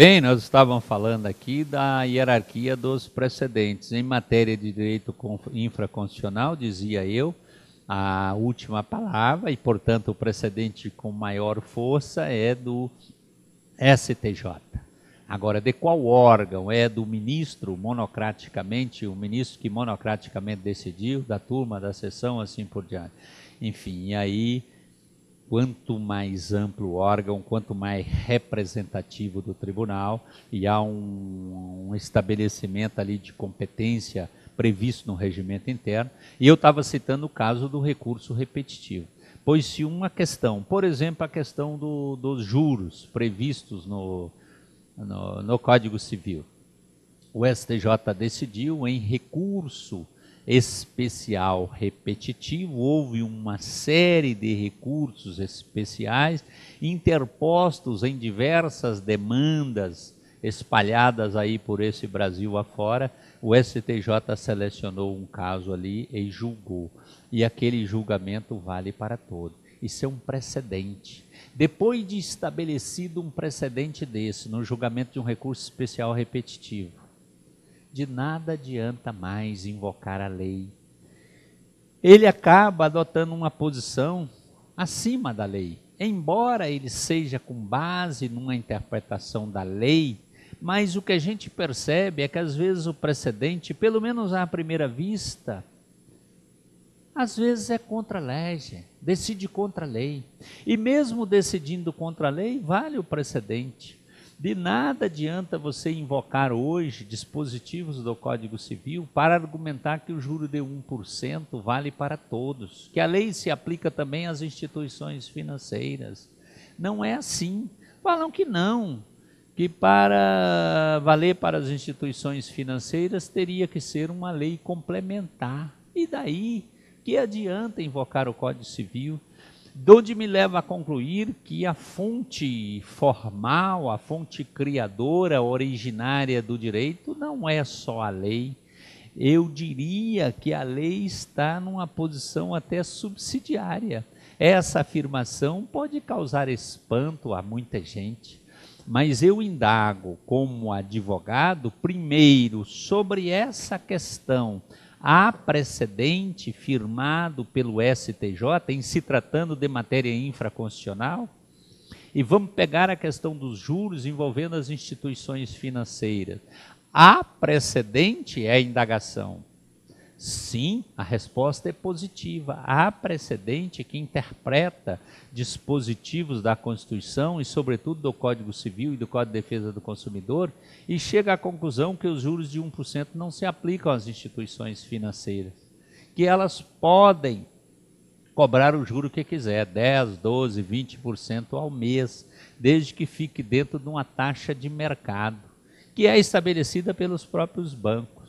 Bem, nós estávamos falando aqui da hierarquia dos precedentes. Em matéria de direito infraconstitucional, dizia eu, a última palavra e, portanto, o precedente com maior força é do STJ. Agora, de qual órgão? É do ministro, monocraticamente, o ministro que monocraticamente decidiu, da turma, da sessão, assim por diante. Enfim, e aí, quanto mais amplo o órgão, quanto mais representativo do tribunal, e há um estabelecimento ali de competência previsto no regimento interno, e eu estava citando o caso do recurso repetitivo. Pois se uma questão, por exemplo, a questão dos juros previstos no Código Civil, o STJ decidiu em recurso especial repetitivo, houve uma série de recursos especiais interpostos em diversas demandas espalhadas aí por esse Brasil afora. O STJ selecionou um caso ali e julgou, e aquele julgamento vale para todos. Isso é um precedente. Depois de estabelecido um precedente desse no julgamento de um recurso especial repetitivo, de nada adianta mais invocar a lei. Ele acaba adotando uma posição acima da lei. Embora ele seja com base numa interpretação da lei, mas o que a gente percebe é que às vezes o precedente, pelo menos à primeira vista, às vezes é contra a lei, decide contra a lei. E mesmo decidindo contra a lei, vale o precedente. De nada adianta você invocar hoje dispositivos do Código Civil para argumentar que o juro de 1% vale para todos, que a lei se aplica também às instituições financeiras. Não é assim. Falam que não, que para valer para as instituições financeiras teria que ser uma lei complementar. E daí, que adianta invocar o Código Civil? Donde me leva a concluir que a fonte formal, a fonte criadora, originária do direito, não é só a lei. Eu diria que a lei está numa posição até subsidiária. Essa afirmação pode causar espanto a muita gente, mas eu indago como advogado, primeiro, sobre essa questão. Há precedente firmado pelo STJ em se tratando de matéria infraconstitucional? E vamos pegar a questão dos juros envolvendo as instituições financeiras. Há precedente? É a indagação. Sim, a resposta é positiva. Há precedente que interpreta dispositivos da Constituição e, sobretudo, do Código Civil e do Código de Defesa do Consumidor e chega à conclusão que os juros de 1% não se aplicam às instituições financeiras, que elas podem cobrar o juro que quiser, 10%, 12%, 20% ao mês, desde que fique dentro de uma taxa de mercado, que é estabelecida pelos próprios bancos.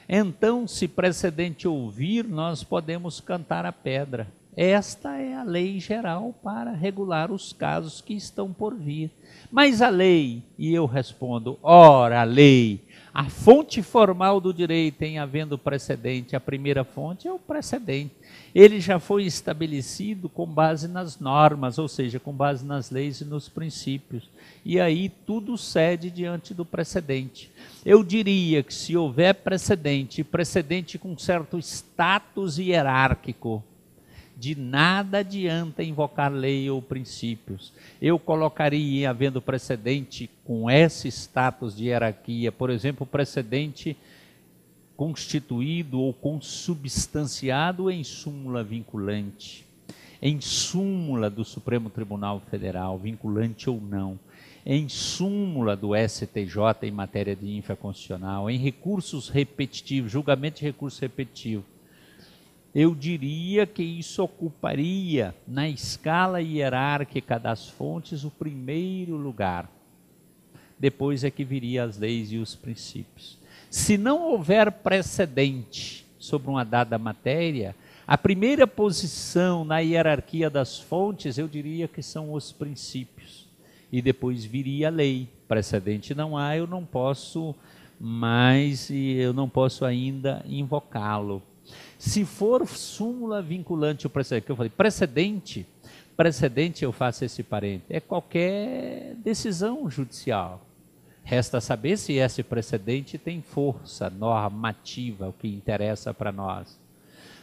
Então, se precedente ouvir, nós podemos cantar a pedra. Esta é a lei geral para regular os casos que estão por vir. Mas a lei, e eu respondo, ora, a lei, a fonte formal do direito em havendo precedente, a primeira fonte é o precedente. Ele já foi estabelecido com base nas normas, ou seja, com base nas leis e nos princípios. E aí tudo cede diante do precedente. Eu diria que se houver precedente, precedente com certo status hierárquico, de nada adianta invocar lei ou princípios. Eu colocaria, havendo precedente com esse status de hierarquia, por exemplo, precedente constituído ou consubstanciado em súmula vinculante, em súmula do Supremo Tribunal Federal, vinculante ou não, em súmula do STJ em matéria de infraconstitucional, em recursos repetitivos, julgamento de recurso repetitivo. Eu diria que isso ocuparia, na escala hierárquica das fontes, o primeiro lugar. Depois é que viria as leis e os princípios. Se não houver precedente sobre uma dada matéria, a primeira posição na hierarquia das fontes, eu diria que são os princípios. E depois viria a lei. Precedente não há, eu não posso mais, e eu não posso ainda invocá-lo. Se for súmula vinculante, o precedente, que eu falei, precedente, eu faço esse parênteses, é qualquer decisão judicial. Resta saber se esse precedente tem força normativa, o que interessa para nós.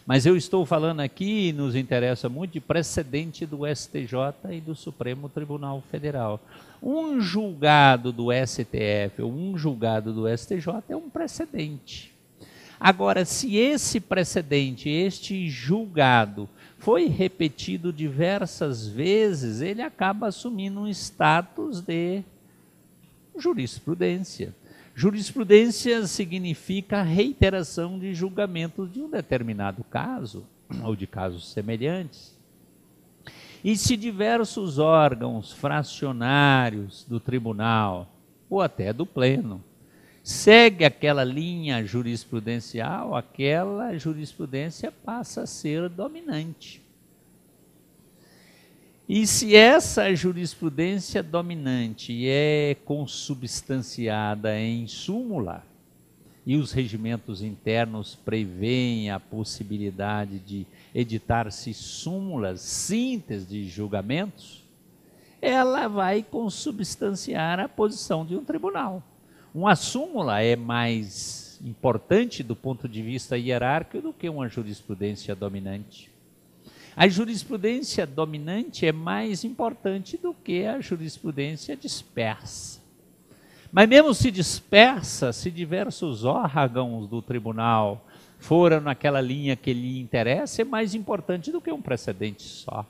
Mas eu estou falando aqui, nos interessa muito, de precedente do STJ e do Supremo Tribunal Federal. Um julgado do STF ou um julgado do STJ é um precedente. Agora, se esse precedente, este julgado, foi repetido diversas vezes, ele acaba assumindo um status de jurisprudência. Jurisprudência significa reiteração de julgamentos de um determinado caso, ou de casos semelhantes. E se diversos órgãos fracionários do tribunal, ou até do pleno, segue aquela linha jurisprudencial, aquela jurisprudência passa a ser dominante. E se essa jurisprudência dominante é consubstanciada em súmula, e os regimentos internos prevêem a possibilidade de editar-se súmulas, síntese de julgamentos, ela vai consubstanciar a posição de um tribunal. Uma súmula é mais importante do ponto de vista hierárquico do que uma jurisprudência dominante. A jurisprudência dominante é mais importante do que a jurisprudência dispersa. Mas mesmo se dispersa, se diversos órgãos do tribunal foram naquela linha que lhe interessa, é mais importante do que um precedente só.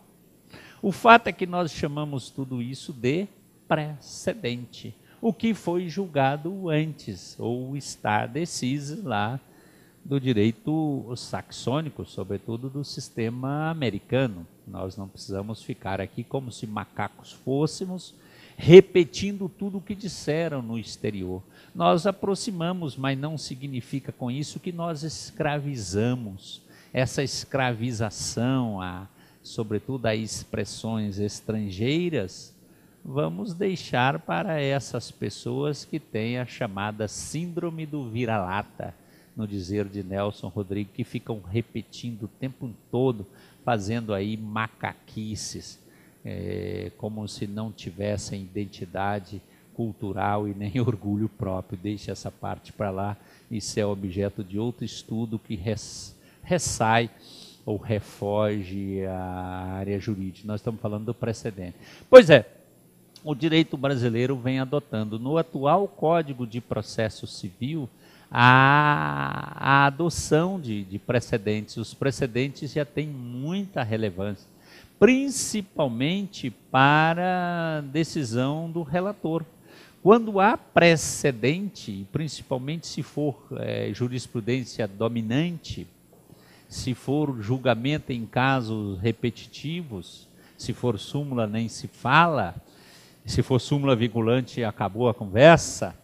O fato é que nós chamamos tudo isso de precedente, o que foi julgado antes, ou está deciso lá do direito saxônico, sobretudo do sistema americano. Nós não precisamos ficar aqui como se macacos fôssemos, repetindo tudo o que disseram no exterior. Nós aproximamos, mas não significa com isso que nós escravizamos. Essa escravização, sobretudo a expressões estrangeiras, vamos deixar para essas pessoas que têm a chamada síndrome do vira-lata, no dizer de Nelson Rodrigues, que ficam repetindo o tempo todo, fazendo aí macaquices, como se não tivessem identidade cultural e nem orgulho próprio. Deixa essa parte para lá, isso é objeto de outro estudo que ressai ou refoge a área jurídica. Nós estamos falando do precedente. Pois é, o direito brasileiro vem adotando no atual Código de Processo Civil a adoção de precedentes. Os precedentes já têm muita relevância, principalmente para a decisão do relator. Quando há precedente, principalmente se for jurisprudência dominante, se for julgamento em casos repetitivos, se for súmula nem se fala, se for súmula vinculante acabou a conversa,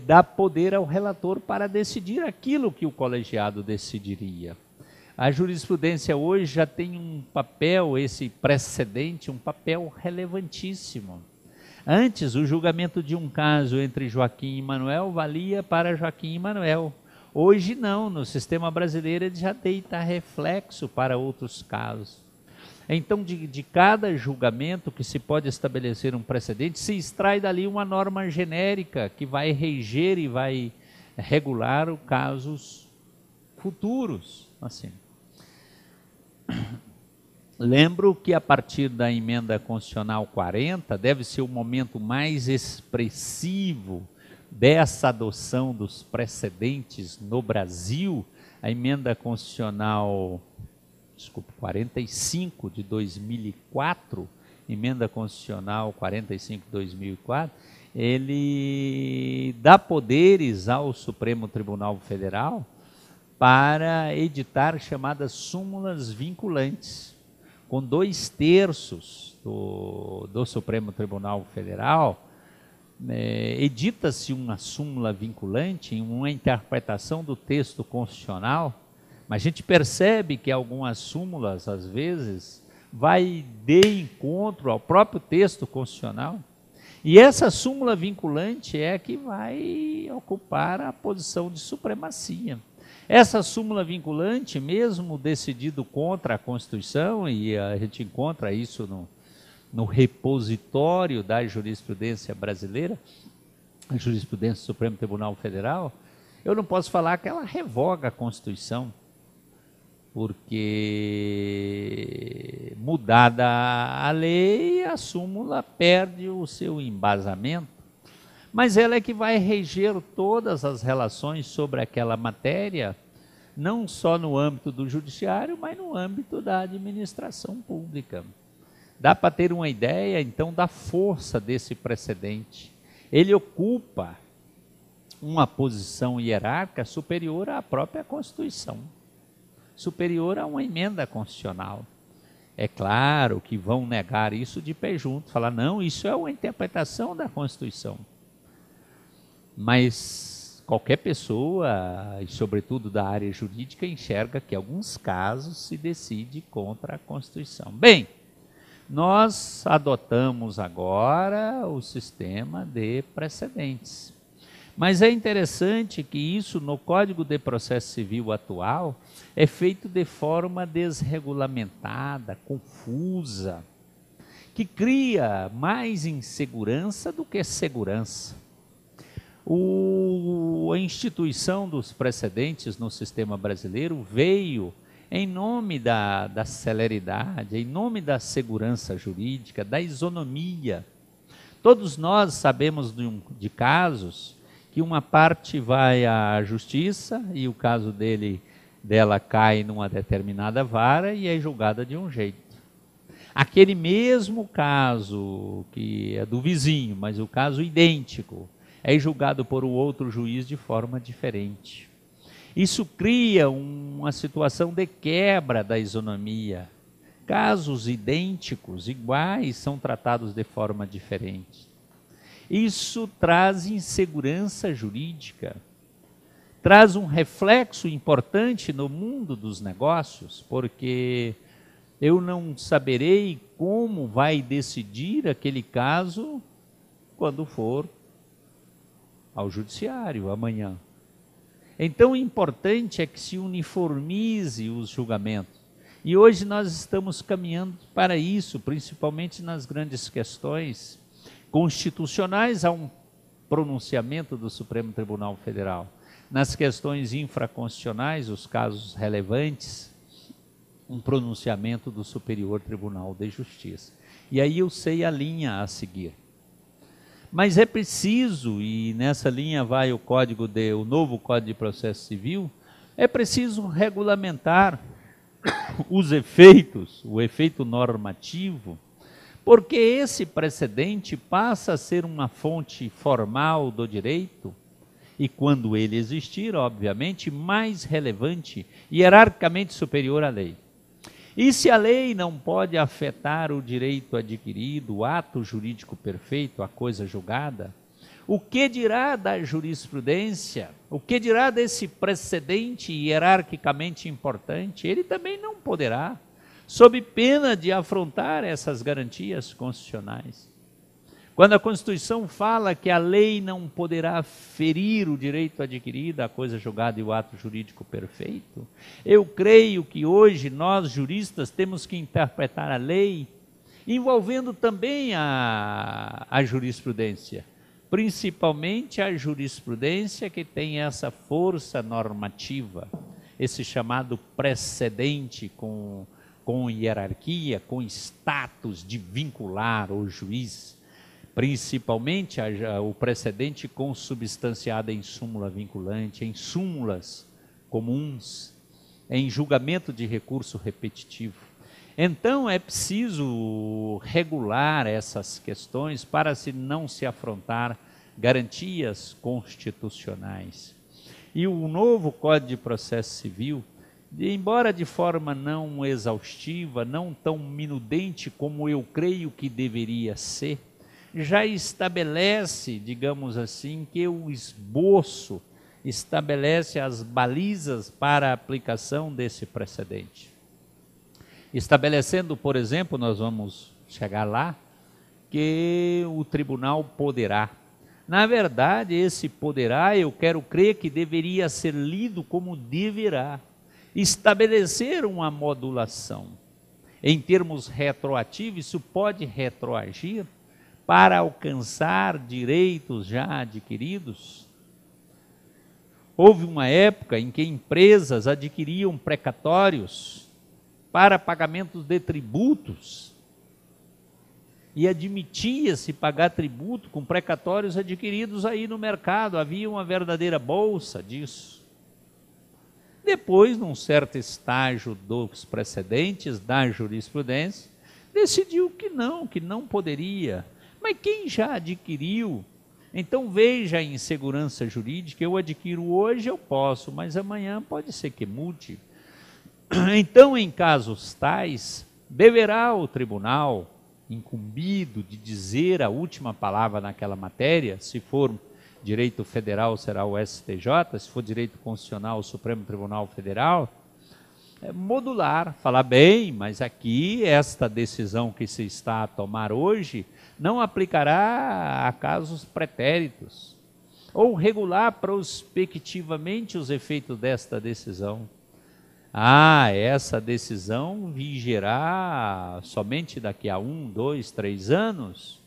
dá poder ao relator para decidir aquilo que o colegiado decidiria. A jurisprudência hoje já tem um papel, esse precedente, um papel relevantíssimo. Antes, o julgamento de um caso entre Joaquim e Manuel valia para Joaquim e Manuel. Hoje não, no sistema brasileiro ele já deita reflexo para outros casos. Então, de cada julgamento que se pode estabelecer um precedente, se extrai dali uma norma genérica que vai reger e vai regular os casos futuros. Assim. Lembro que a partir da emenda constitucional 40, deve ser o momento mais expressivo dessa adoção dos precedentes no Brasil, a emenda constitucional 45 de 2004, emenda constitucional 45 de 2004, ele dá poderes ao Supremo Tribunal Federal para editar chamadas súmulas vinculantes. Com 2/3 do Supremo Tribunal Federal, edita-se uma súmula vinculante em uma interpretação do texto constitucional, mas a gente percebe que algumas súmulas, às vezes, vai de encontro ao próprio texto constitucional, e essa súmula vinculante é que vai ocupar a posição de supremacia. Essa súmula vinculante, mesmo decidido contra a Constituição, e a gente encontra isso no repositório da jurisprudência brasileira, a jurisprudência do Supremo Tribunal Federal, eu não posso falar que ela revoga a Constituição, porque mudada a lei, a súmula perde o seu embasamento, mas ela é que vai reger todas as relações sobre aquela matéria, não só no âmbito do judiciário, mas no âmbito da administração pública. Dá para ter uma ideia, então, da força desse precedente. Ele ocupa uma posição hierárquica superior à própria Constituição, superior a uma emenda constitucional. É claro que vão negar isso de pé junto, falar, não, isso é uma interpretação da Constituição. Mas qualquer pessoa, e sobretudo da área jurídica, enxerga que em alguns casos se decide contra a Constituição. Bem, nós adotamos agora o sistema de precedentes. Mas é interessante que isso no Código de Processo Civil atual é feito de forma desregulamentada, confusa, que cria mais insegurança do que segurança. A instituição dos precedentes no sistema brasileiro veio em nome da celeridade, em nome da segurança jurídica, da isonomia. Todos nós sabemos de casos que uma parte vai à justiça e o caso dela cai numa determinada vara e é julgada de um jeito. Aquele mesmo caso que é do vizinho, mas o caso idêntico, é julgado por um outro juiz de forma diferente. Isso cria uma situação de quebra da isonomia. Casos idênticos, iguais, são tratados de forma diferente. Isso traz insegurança jurídica, traz um reflexo importante no mundo dos negócios, porque eu não saberei como vai decidir aquele caso quando for ao judiciário amanhã. Então, o importante é que se uniformize os julgamentos. E hoje nós estamos caminhando para isso, principalmente nas grandes questões constitucionais, há um pronunciamento do Supremo Tribunal Federal. Nas questões infraconstitucionais, os casos relevantes, um pronunciamento do Superior Tribunal de Justiça. E aí eu sei a linha a seguir. Mas é preciso, e nessa linha vai o novo Código de Processo Civil, é preciso regulamentar os efeitos, o efeito normativo, porque esse precedente passa a ser uma fonte formal do direito, e quando ele existir, obviamente, mais relevante, hierarquicamente superior à lei. E se a lei não pode afetar o direito adquirido, o ato jurídico perfeito, a coisa julgada, o que dirá da jurisprudência? O que dirá desse precedente hierarquicamente importante? Ele também não poderá, sob pena de afrontar essas garantias constitucionais. Quando a Constituição fala que a lei não poderá ferir o direito adquirido, a coisa julgada e o ato jurídico perfeito, eu creio que hoje nós, juristas, temos que interpretar a lei envolvendo também a jurisprudência, principalmente a jurisprudência que tem essa força normativa, esse chamado precedente com hierarquia, com status de vincular o juiz, principalmente o precedente consubstanciado em súmula vinculante, em súmulas comuns, em julgamento de recurso repetitivo. Então é preciso regular essas questões para não se afrontar garantias constitucionais. E o novo Código de Processo Civil, embora de forma não exaustiva, não tão minudente como eu creio que deveria ser, já estabelece, digamos assim, que o esboço estabelece as balizas para a aplicação desse precedente. Estabelecendo, por exemplo, nós vamos chegar lá, que o tribunal poderá. Na verdade, esse poderá, eu quero crer que deveria ser lido como deverá. Estabelecer uma modulação. Em termos retroativos, isso pode retroagir para alcançar direitos já adquiridos. Houve uma época em que empresas adquiriam precatórios para pagamentos de tributos e admitia-se pagar tributo com precatórios adquiridos aí no mercado. Havia uma verdadeira bolsa disso. Depois, num certo estágio dos precedentes da jurisprudência, decidiu que não poderia. Mas quem já adquiriu? Então veja a insegurança jurídica. Eu adquiro hoje, eu posso, mas amanhã pode ser que mude. Então, em casos tais, deverá o tribunal, incumbido de dizer a última palavra naquela matéria, se for direito federal será o STJ, se for direito constitucional o Supremo Tribunal Federal, modular, falar bem, mas aqui esta decisão que se está a tomar hoje não aplicará a casos pretéritos, ou regular prospectivamente os efeitos desta decisão. Essa decisão vigerá somente daqui a 1, 2, 3 anos,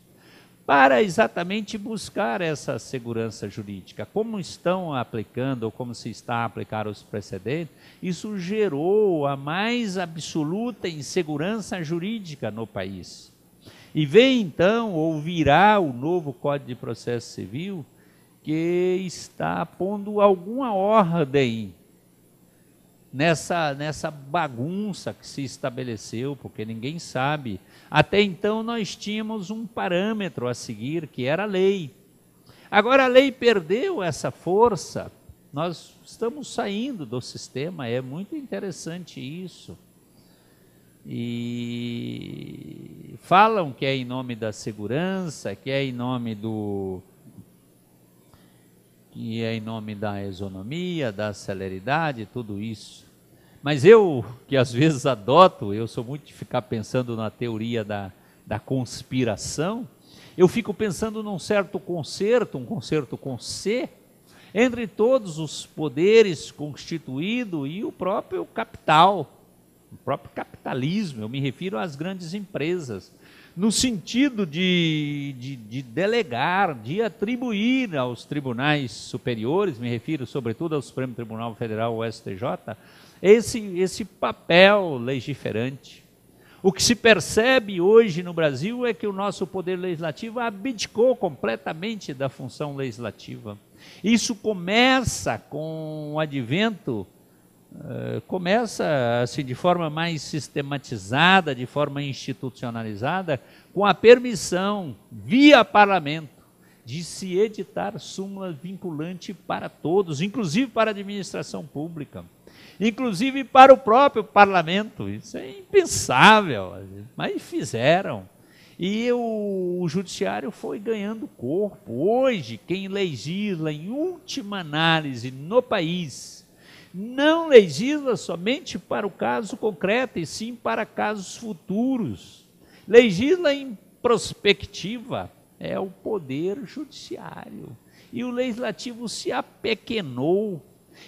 para exatamente buscar essa segurança jurídica. Como estão aplicando, ou como se está a aplicar os precedentes, isso gerou a mais absoluta insegurança jurídica no país. E vem então, ou virá o novo Código de Processo Civil, que está pondo alguma ordem nessa bagunça que se estabeleceu, porque ninguém sabe. Até então nós tínhamos um parâmetro a seguir, que era a lei. Agora a lei perdeu essa força, nós estamos saindo do sistema, é muito interessante isso. E falam que é em nome da segurança, que é em nome da isonomia, da celeridade, tudo isso. Mas eu, que às vezes eu sou muito de ficar pensando na teoria da conspiração, eu fico pensando num certo concerto, um concerto com C, entre todos os poderes constituídos e o próprio capital, o próprio capitalismo, eu me refiro às grandes empresas, no sentido de delegar, de atribuir aos tribunais superiores, me refiro sobretudo ao Supremo Tribunal Federal, o STJ, esse papel legiferante. O que se percebe hoje no Brasil é que o nosso poder legislativo abdicou completamente da função legislativa. Isso começa com o advento, começa assim, de forma mais sistematizada, de forma institucionalizada, com a permissão, via parlamento, de se editar súmula vinculante para todos, inclusive para a administração pública, inclusive para o próprio parlamento. Isso é impensável, mas fizeram. E o judiciário foi ganhando corpo. Hoje, quem legisla em última análise no país, não legisla somente para o caso concreto, e sim para casos futuros. Legisla em prospectiva, é o poder judiciário. E o legislativo se apequenou.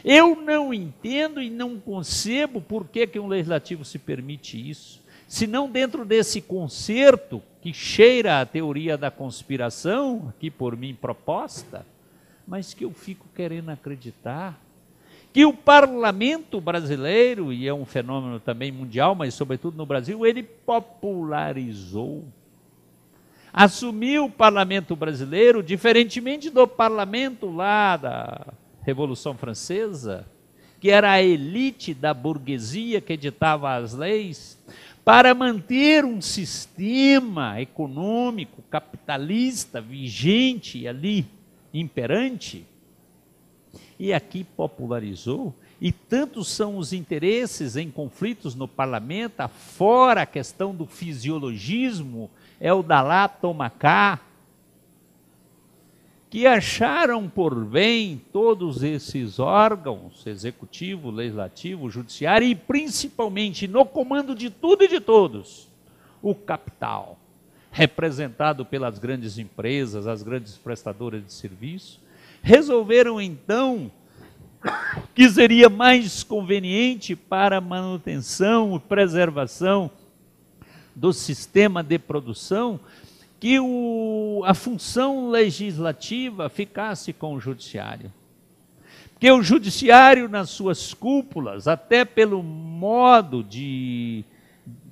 Eu não entendo e não concebo por que um legislativo se permite isso, se não dentro desse concerto que cheira a teoria da conspiração, aqui por mim proposta, mas que eu fico querendo acreditar, que o parlamento brasileiro, e é um fenômeno também mundial, mas sobretudo no Brasil, ele popularizou. Assumiu o parlamento brasileiro, diferentemente do parlamento lá da Revolução Francesa, que era a elite da burguesia que editava as leis, para manter um sistema econômico capitalista vigente ali, imperante, e aqui popularizou, e tantos são os interesses em conflitos no parlamento, afora a questão do fisiologismo, é o da lá, toma cá, que acharam por bem todos esses órgãos, executivo, legislativo, judiciário, e principalmente no comando de tudo e de todos, o capital, representado pelas grandes empresas, as grandes prestadoras de serviço, resolveram então que seria mais conveniente para a manutenção e preservação do sistema de produção que a função legislativa ficasse com o judiciário. Porque o judiciário, nas suas cúpulas, até pelo modo de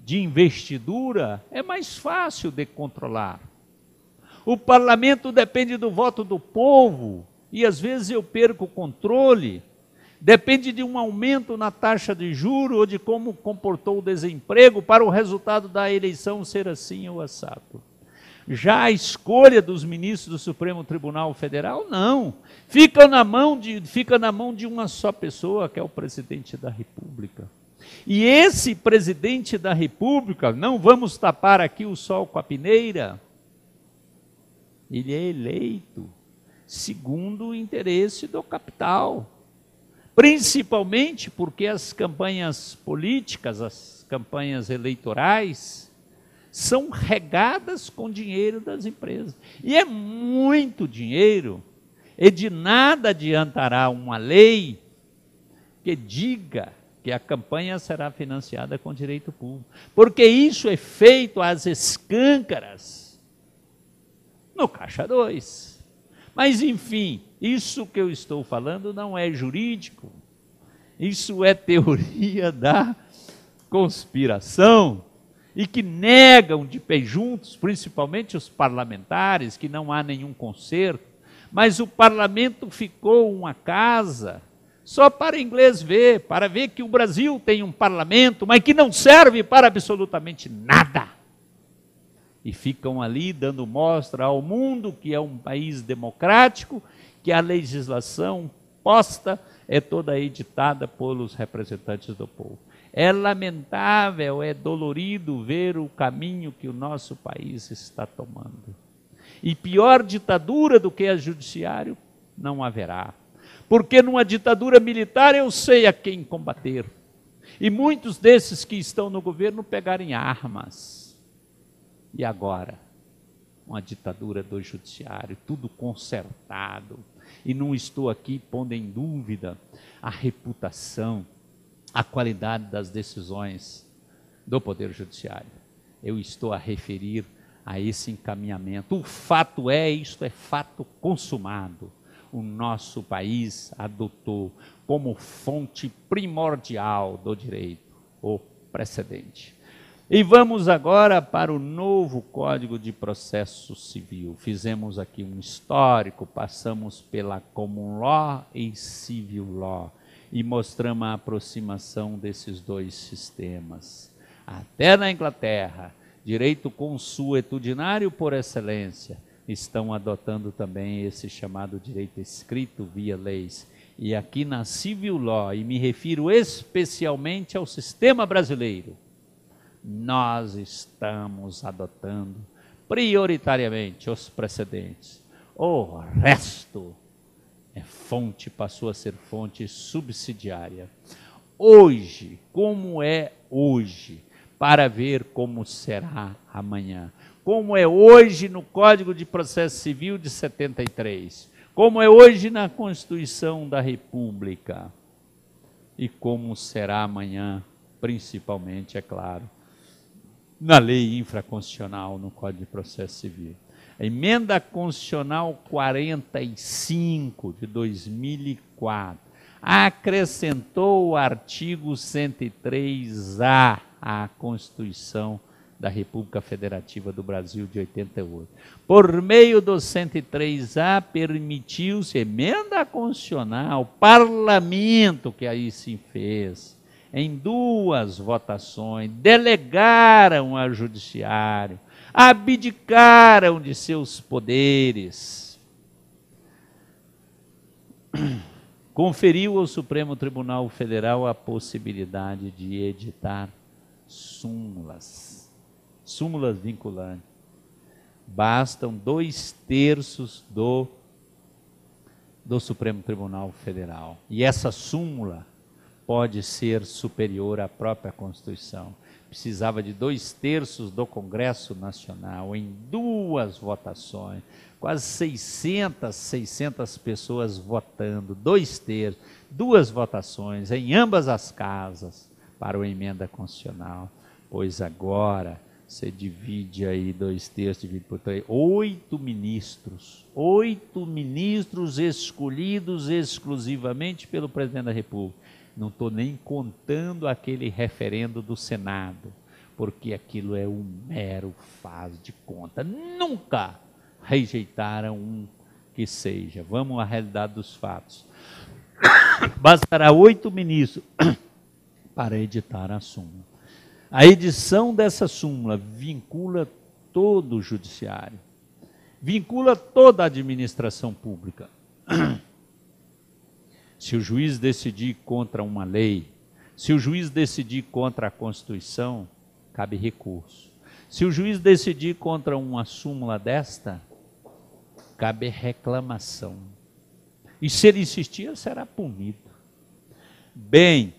investidura, é mais fácil de controlar. O parlamento depende do voto do povo, e às vezes eu perco o controle. Depende de um aumento na taxa de juros ou de como comportou o desemprego para o resultado da eleição ser assim ou assado. Já a escolha dos ministros do Supremo Tribunal Federal, não. Fica na mão de uma só pessoa, que é o presidente da República. E esse presidente da República, não vamos tapar aqui o sol com a peneira, ele é eleito segundo o interesse do capital. Principalmente porque as campanhas políticas, as campanhas eleitorais, são regadas com dinheiro das empresas. E é muito dinheiro, e de nada adiantará uma lei que diga que a campanha será financiada com direito público. Porque isso é feito às escâncaras no Caixa 2. Mas, enfim, isso que eu estou falando não é jurídico, isso é teoria da conspiração, e que negam de pé juntos, principalmente os parlamentares, que não há nenhum conserto, mas o parlamento ficou uma casa só para inglês ver, para ver que o Brasil tem um parlamento, mas que não serve para absolutamente nada. E ficam ali dando mostra ao mundo que é um país democrático, que a legislação posta é toda editada pelos representantes do povo. É lamentável, é dolorido ver o caminho que o nosso país está tomando. E pior ditadura do que a judiciário não haverá. Porque numa ditadura militar eu sei a quem combater. E muitos desses que estão no governo pegarem armas. E agora? Uma ditadura do judiciário, tudo consertado. E não estou aqui pondo em dúvida a reputação, a qualidade das decisões do Poder Judiciário. Eu estou a referir a esse encaminhamento. O fato é, isto é fato consumado. O nosso país adotou como fonte primordial do direito o precedente. E vamos agora para o novo Código de Processo Civil. Fizemos aqui um histórico, passamos pela Common Law e Civil Law e mostramos a aproximação desses dois sistemas. Até na Inglaterra, direito consuetudinário por excelência, estão adotando também esse chamado direito escrito via leis. E aqui na Civil Law, e me refiro especialmente ao sistema brasileiro, nós estamos adotando prioritariamente os precedentes. O resto passou a ser fonte subsidiária. Hoje, como é hoje, para ver como será amanhã. Como é hoje no Código de Processo Civil de 73. Como é hoje na Constituição da República. E como será amanhã, principalmente, é claro, na lei infraconstitucional, no Código de Processo Civil. A emenda constitucional 45 de 2004 acrescentou o artigo 103A à Constituição da República Federativa do Brasil de 88. Por meio do 103A, permitiu-se emenda constitucional, parlamento que aí se fez, em 2 votações, delegaram ao judiciário, abdicaram de seus poderes, conferiu ao Supremo Tribunal Federal a possibilidade de editar súmulas vinculantes. Bastam 2/3 do Supremo Tribunal Federal. E essa súmula pode ser superior à própria Constituição. Precisava de 2/3 do Congresso Nacional, em 2 votações, quase 600 pessoas votando, 2/3, 2 votações em ambas as casas para a emenda constitucional. Pois agora Você divide aí 2/3, divide por 3, 8 ministros escolhidos exclusivamente pelo presidente da República. Não estou nem contando aquele referendo do Senado, porque aquilo é um mero faz de conta. Nunca rejeitaram um que seja. Vamos à realidade dos fatos. Bastará 8 ministros para editar a súmula. A edição dessa súmula vincula todo o judiciário, vincula toda a administração pública. Se o juiz decidir contra uma lei, se o juiz decidir contra a Constituição, cabe recurso. Se o juiz decidir contra uma súmula desta, cabe reclamação. E se ele insistir, será punido. Bem,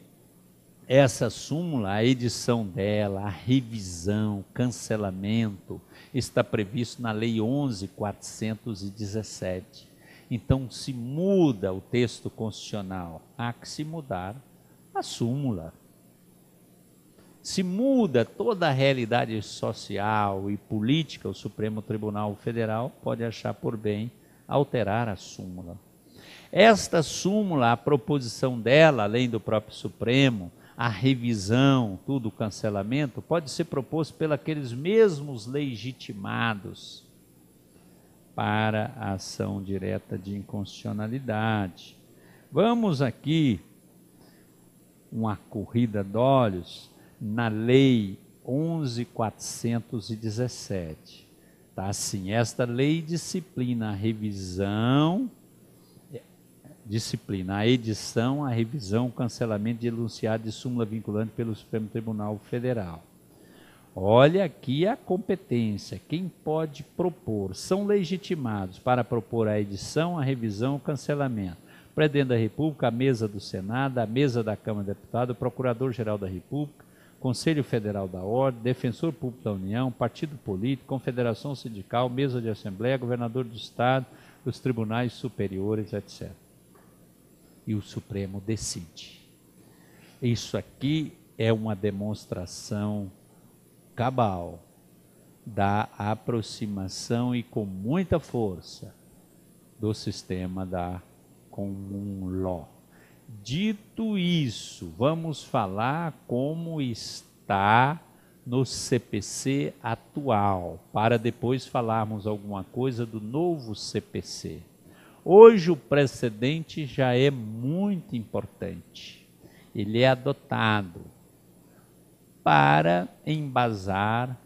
essa súmula, a edição dela, a revisão, cancelamento, está previsto na Lei 11.417. Então, se muda o texto constitucional, há que se mudar a súmula. Se muda toda a realidade social e política, o Supremo Tribunal Federal pode achar por bem alterar a súmula. Esta súmula, a proposição dela, além do próprio Supremo, a revisão, tudo o cancelamento, pode ser proposto pelos mesmos legitimados para a ação direta de inconstitucionalidade. Vamos aqui, uma corrida de olhos, na Lei 11.417. Tá assim, esta lei disciplina a revisão, a edição, a revisão, o cancelamento de enunciado de súmula vinculante pelo Supremo Tribunal Federal. Olha aqui a competência, quem pode propor, são legitimados para propor a edição, a revisão, o cancelamento. O Presidente da República, a mesa do Senado, a mesa da Câmara de Deputados, o Procurador-Geral da República, Conselho Federal da Ordem, Defensor Público da União, Partido Político, Confederação Sindical, Mesa de Assembleia, Governador do Estado, os Tribunais Superiores, etc. E o Supremo decide. Isso aqui é uma demonstração cabal da aproximação e com muita força do sistema da common law. Dito isso, vamos falar como está no CPC atual, para depois falarmos alguma coisa do novo CPC. Hoje o precedente já é muito importante. Ele é adotado para embasar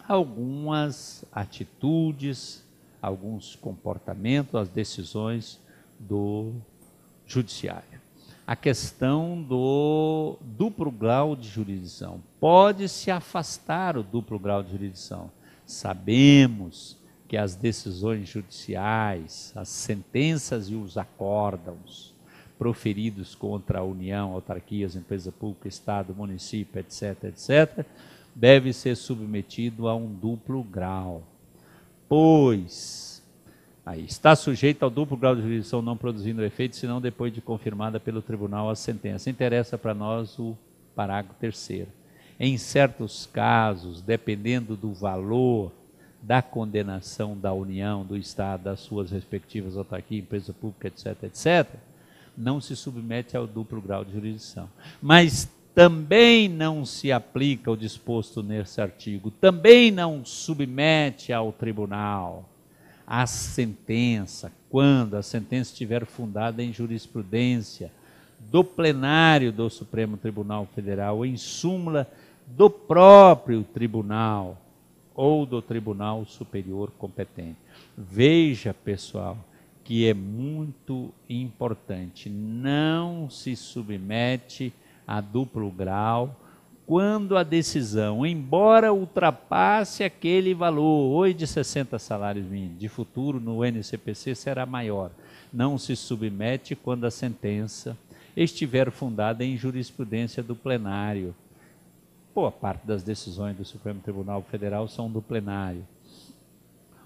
algumas atitudes, alguns comportamentos, as decisões do judiciário. A questão do duplo grau de jurisdição. Pode-se afastar o duplo grau de jurisdição. Sabemos que as decisões judiciais, as sentenças e os acórdãos proferidos contra a União, autarquias, empresa pública, Estado, município, etc., etc., deve ser submetido a um duplo grau, pois aí está sujeito ao duplo grau de jurisdição não produzindo efeito, senão depois de confirmada pelo tribunal a sentença. Interessa para nós o parágrafo 3º. Em certos casos, dependendo do valor da condenação da União, do Estado, das suas respectivas autarquias, empresa pública, etc., etc., não se submete ao duplo grau de jurisdição. Mas também não se aplica o disposto nesse artigo, também não submete ao tribunal a sentença, quando a sentença estiver fundada em jurisprudência do plenário do Supremo Tribunal Federal, em súmula do próprio tribunal ou do Tribunal Superior competente. Veja, pessoal, que é muito importante, não se submete a duplo grau quando a decisão, embora ultrapasse aquele valor, hoje de 60 salários mínimos, de futuro no NCPC será maior, não se submete quando a sentença estiver fundada em jurisprudência do plenário. Boa parte das decisões do Supremo Tribunal Federal são do plenário.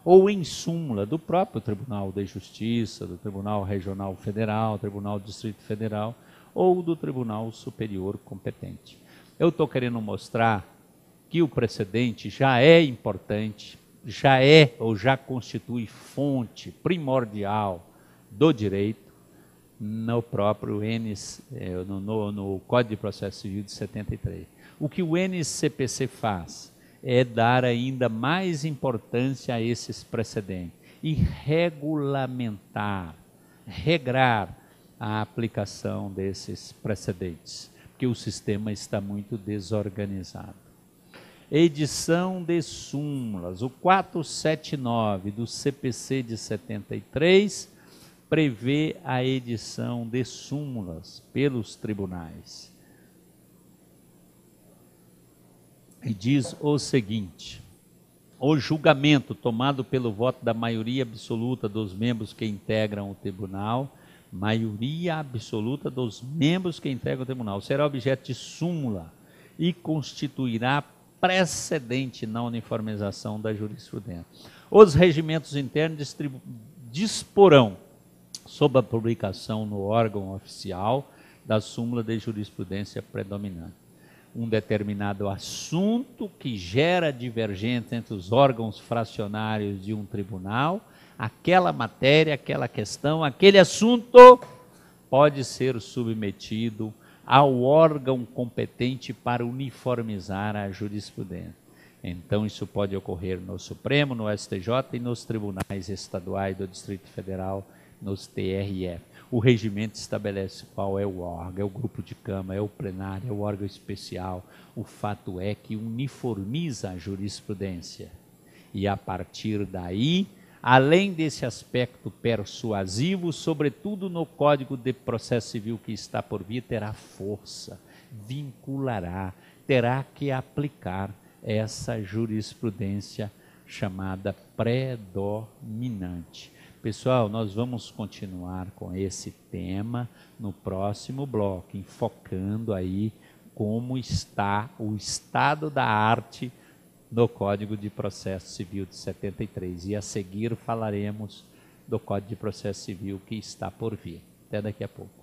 Ou em súmula do próprio Tribunal de Justiça, do Tribunal Regional Federal, Tribunal do Distrito Federal, ou do Tribunal Superior competente. Eu estou querendo mostrar que o precedente já é importante, já é ou já constitui fonte primordial do direito no próprio no Código de Processo Civil de 73. O que o NCPC faz é dar ainda mais importância a esses precedentes e regulamentar, regrar a aplicação desses precedentes, porque o sistema está muito desorganizado. Edição de súmulas. O 479 do CPC de 73 prevê a edição de súmulas pelos tribunais. E diz o seguinte: o julgamento tomado pelo voto da maioria absoluta dos membros que integram o tribunal, maioria absoluta dos membros que integram o tribunal, será objeto de súmula e constituirá precedente na uniformização da jurisprudência. Os regimentos internos disporão sob a publicação no órgão oficial da súmula de jurisprudência predominante. Um determinado assunto que gera divergência entre os órgãos fracionários de um tribunal, aquela matéria, aquela questão, aquele assunto pode ser submetido ao órgão competente para uniformizar a jurisprudência. Então isso pode ocorrer no Supremo, no STJ e nos tribunais estaduais do Distrito Federal, nos TRF. O regimento estabelece qual é o órgão, é o grupo de câmara, é o plenário, é o órgão especial. O fato é que uniformiza a jurisprudência. E a partir daí, além desse aspecto persuasivo, sobretudo no Código de Processo Civil que está por vir, terá força, vinculará, terá que aplicar essa jurisprudência chamada predominante. Pessoal, nós vamos continuar com esse tema no próximo bloco, enfocando aí como está o estado da arte do Código de Processo Civil de 73. E a seguir falaremos do Código de Processo Civil que está por vir. Até daqui a pouco.